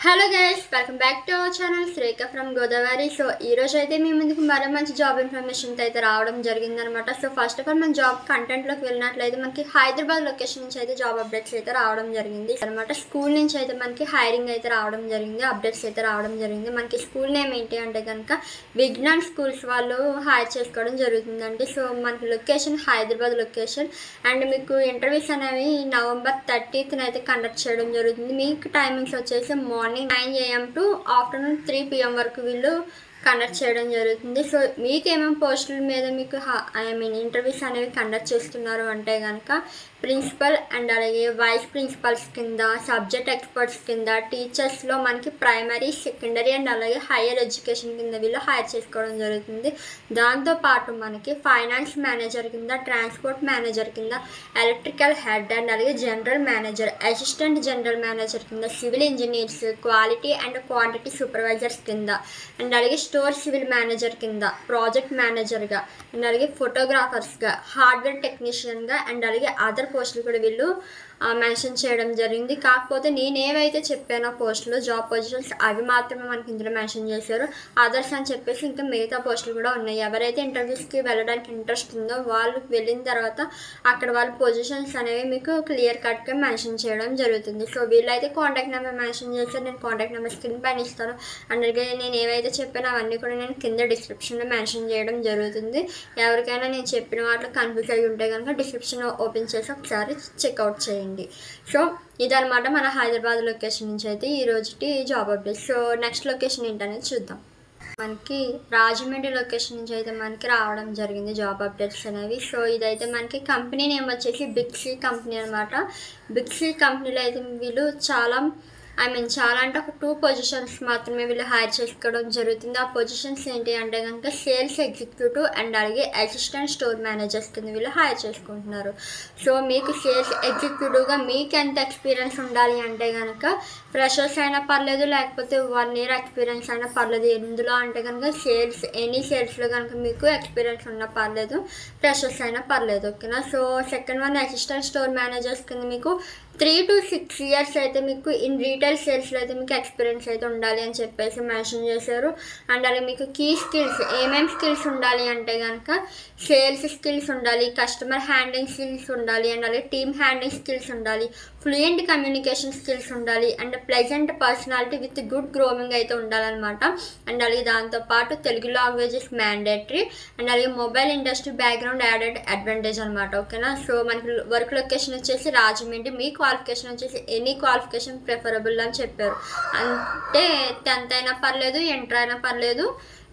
Hello guys, welcome back to our channel Sreeka from Godavari. So ఈ రోజు అయితే మీ ముందుకు మరో మంచి జాబ్ ఇన్ఫర్మేషన్ అయితే రావడం జరిగిందనమాట. సో ఫస్ట్ ఆఫ్ ఆల్ మన జాబ్ కంటెంట్లోకి వెళ్ళినట్లయితే మనకి హైదరాబాద్ లొకేషన్ నుంచి అయితే జాబ్ అప్డేట్స్ అయితే రావడం జరిగింది అనమాట. స్కూల్ నుంచి అయితే మనకి హైరింగ్ అయితే రావడం జరిగింది, అప్డేట్స్ అయితే రావడం జరిగింది. మనకి స్కూల్ నేమ్ ఏంటి అంటే కనుక విజ్ఞాన్ స్కూల్స్ వాళ్ళు హైర్ చేసుకోవడం జరుగుతుందండి. సో మనకి లొకేషన్ హైదరాబాద్ లొకేషన్ అండ్ మీకు ఇంటర్వ్యూస్ అనేవి November 30th అయితే కండక్ట్ చేయడం జరుగుతుంది. మీకు టైమింగ్స్ వచ్చేసి morning 9 AM to afternoon 3 PM వరకు వీళ్ళు కండక్ట్ చేయడం జరుగుతుంది. సో మీకు ఏమేమి పోస్టుల మీద మీకు ఇంటర్వ్యూస్ అనేవి కండక్ట్ చేస్తున్నారు అంటే కనుక ప్రిన్సిపల్ అండ్ అలాగే వైస్ ప్రిన్సిపల్స్ కింద, సబ్జెక్ట్ ఎక్స్పర్ట్స్ కింద, టీచర్స్లో మనకి ప్రైమరీ, సెకండరీ అండ్ అలాగే హైయర్ ఎడ్యుకేషన్ కింద వీళ్ళు హైర్ చేసుకోవడం జరుగుతుంది. దాంతోపాటు మనకి ఫైనాన్స్ మేనేజర్ కింద, ట్రాన్స్పోర్ట్ మేనేజర్ కింద, ఎలక్ట్రికల్ హెడ్ అండ్ అలాగే general manager, assistant general manager కింద, civil engineers, quality and quantity supervisors కింద అండ్ అలాగే స్టోర్ సివిల్ మేనేజర్ కింద, ప్రాజెక్ట్ మేనేజర్గా అండ్ అలాగే ఫోటోగ్రాఫర్స్గా, హార్డ్వేర్ టెక్నీషియన్గా అండ్ అలాగే అదర్ పోస్టులు కూడా వీళ్ళు మెన్షన్ చేయడం జరిగింది. కాకపోతే నేను ఏవైతే చెప్పానో పోస్టులు, జాబ్ పొజిషన్స్ అవి మాత్రమే మనకి ఇందులో మెన్షన్ చేశారు. అదర్స్ అని చెప్పేసి ఇంకా మిగతా పోస్టులు కూడా ఉన్నాయి. ఎవరైతే ఇంటర్వ్యూస్కి వెళ్ళడానికి ఇంట్రెస్ట్ ఉందో వాళ్ళు వెళ్ళిన తర్వాత అక్కడ వాళ్ళ పొజిషన్స్ అనేవి మీకు క్లియర్ కట్గా మెన్షన్ చేయడం జరుగుతుంది. సో వీళ్ళైతే కాంటాక్ట్ నెంబర్ మెన్షన్ చేశారు. నేను కాంటాక్ట్ నెంబర్ స్క్రీన్ పైన ఇస్తాను. అలాగే నేను ఏవైతే చెప్పానో అవన్నీ కూడా నేను కింద డిస్క్రిప్షన్లో మెన్షన్ చేయడం జరుగుతుంది. ఎవరికైనా నేను చెప్పిన వాటిలో కన్ఫ్యూజ్ అయ్యి ఉంటే కనుక డిస్క్రిప్షన్ ఓపెన్ చేసి ఒకసారి చెక్అవుట్ చేయండి. సో ఇదనమాట మన హైదరాబాద్ లొకేషన్ నుంచి అయితే ఈ రోజుటి job update. So next location ఏంటనేది చూద్దాం. మనకి రాజమండ్రి లొకేషన్ నుంచి అయితే మనకి రావడం జరిగింది జాబ్ అప్డేట్స్ అనేవి. సో ఇదైతే మనకి కంపెనీ నేమ్ వచ్చేసి బిగ్ సి కంపెనీ అనమాట. బిగ్ సి కంపెనీలో అయితే వీళ్ళు చాలా అంటే ఒక 2 పొజిషన్స్ మాత్రమే వీళ్ళు హైర్ చేసుకోవడం జరుగుతుంది. ఆ పొజిషన్స్ ఏంటి అంటే కనుక సేల్స్ ఎగ్జిక్యూటివ్ అండ్ అలాగే అసిస్టెంట్ స్టోర్ మేనేజర్స్ కింద వీళ్ళు హైర్ చేసుకుంటున్నారు. సో మీకు సేల్స్ ఎగ్జిక్యూటివ్గా మీకు ఎంత ఎక్స్పీరియన్స్ ఉండాలి అంటే కనుక ఫ్రెషర్స్ అయినా పర్లేదు, లేకపోతే 1 year ఎక్స్పీరియన్స్ అయినా పర్లేదు. ఎందులో అంటే కనుక ఎనీ సేల్స్లో కనుక మీకు ఎక్స్పీరియన్స్ ఉన్నా పర్లేదు, ఫ్రెషర్స్ అయినా పర్లేదు, ఓకేనా. So second one assistant store managers కింద మీకు 3 to 6 years అయితే మీకు ఇన్ రీటైల్ సేల్స్లో అయితే మీకు ఎక్స్పీరియన్స్ అయితే ఉండాలి అని చెప్పేసి మెన్షన్ చేశారు. అండ్ అలాగే మీకు కీ స్కిల్స్ ఏమేమి స్కిల్స్ ఉండాలి అంటే కనుక సేల్స్ స్కిల్స్ ఉండాలి, కస్టమర్ హ్యాండ్లింగ్ స్కిల్స్ ఉండాలి అండ్ అలాగే టీమ్ హ్యాండ్లింగ్ స్కిల్స్ ఉండాలి, ఫ్లూయెంట్ కమ్యూనికేషన్ స్కిల్స్ ఉండాలి and pleasant personality with good grooming అయితే ఉండాలన్నమాట. అండ్ అలాగే దాంతోపాటు Telugu language is mandatory and అలాగే mobile industry background added advantage అనమాట, ఓకేనా. సో మనకి వర్క్ లొకేషన్ వచ్చేసి రాజమండ్రి, మీ క్వాలిఫికేషన్ వచ్చేసి ఎనీ క్వాలిఫికేషన్ ప్రిఫరబుల్ అని చెప్పారు. అంటే 10th అయినా పర్లేదు, ఇంటర్ అయినా పర్లేదు,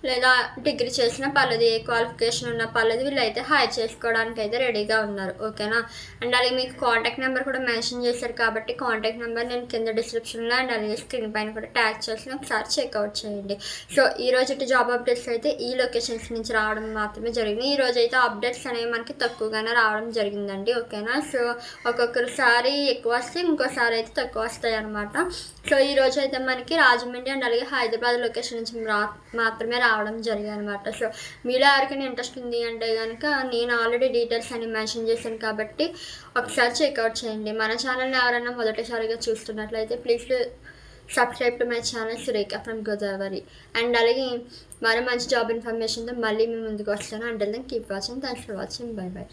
లేదా డిగ్రీ చేసినా పర్లేదు, ఏ క్వాలిఫికేషన్ ఉన్నా పర్లేదు, వీళ్ళైతే హైర్ చేసుకోవడానికి అయితే రెడీగా ఉన్నారు, ఓకేనా. అండ్ అలాగే మీకు కాంటాక్ట్ నెంబర్ కూడా మెన్షన్ చేశారు కాబట్టి కాంటాక్ట్ నెంబర్ నేను కింద డిస్క్రిప్షన్లో అండ్ అలాగే స్క్రీన్ పైన కూడా ట్యాగ్ చేసి ఒకసారి చెక్అవుట్ చేయండి. సో ఈ రోజు జాబ్ అప్డేట్స్ అయితే ఈ లొకేషన్స్ నుంచి రావడం మాత్రమే జరిగింది. ఈ రోజు అయితే అప్డేట్స్ అనేవి మనకి తక్కువగానే రావడం జరిగిందండి, ఓకేనా. సో ఒక్కొక్కసారి ఎక్కువ వస్తే ఇంకోసారి అయితే తక్కువ వస్తాయి అనమాట. సో ఈ రోజు అయితే మనకి రాజమండ్రి అండ్ అలాగే హైదరాబాద్ లొకేషన్ నుంచి మాత్రమే రావడం జరిగింది అనమాట. సో మీలో ఎవరికైనా ఇంట్రెస్ట్ ఉంది అంటే కనుక నేను ఆల్రెడీ డీటెయిల్స్ అని మెన్షన్ చేశాను కాబట్టి ఒకసారి చెక్అవుట్ చేయండి. మన ఛానల్ని ఎవరైనా మొదటిసారిగా చూస్తున్నట్లయితే please subscribe to my channel Sreeka from Godavari. And అలాగే మరో మంచి జాబ్ ఇన్ఫర్మేషన్తో మళ్ళీ మీ ముందుకు వస్తాను. Until then keep watching. Thanks for watching. Bye by.